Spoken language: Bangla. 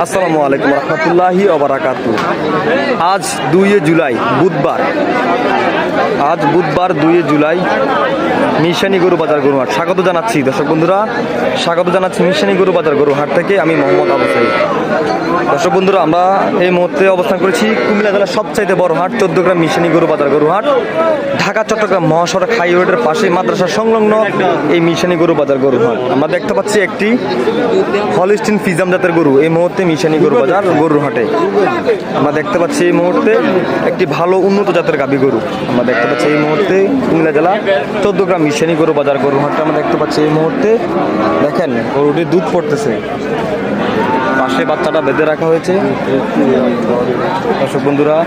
আসসালামু আলাইকুম রহমতুল্লাহি ওয়া বারাকাতুহু। আজ 2 জুলাই বুধবার। আজ বুধবার 2 জুলাই মিশানি গরু বাজার গরুহাট। স্বাগত জানাচ্ছি দর্শক বন্ধুরা, স্বাগত জানাচ্ছি মিশানি গরু বাজার গরুহাট থেকে। আমি মোহাম্মদ আবু সাইদ। দর্শক বন্ধুরা, আমরা এই মুহূর্তে অবস্থান করেছি কুমিল্লা জেলার সবচাইতে বড় হাট 14 গ্রাম মিশানি গরু বাজার গরুহাট। ঢাকা চট্টগ্রাম মহাসড়ক হাই রোডের পাশে মাদ্রাসা সংলগ্ন এই মিশানি গরু বাজার গরুহাট। আমরা দেখতে পাচ্ছি একটি হলিস্টিন ফিজাম জাতের গরু এই মুহূর্তে মিশানি গরু বাজার গরুহাটে। আমরা দেখতে পাচ্ছি এই মুহূর্তে একটি ভালো উন্নত জাতের গাভী গরু আমরা দেখতে পাচ্ছি এই মুহূর্তে কুমিল্লা জেলা 14 গ্রাম মিশানি গরু বাজার গরুহাটে আমরা দেখতে পাচ্ছি এই মুহূর্তে। দেখেন গরুটি দুধ পড়তেছে, পাশে বাচ্চাটা বেঁধে রাখা হয়েছে। দর্শক বন্ধুরা,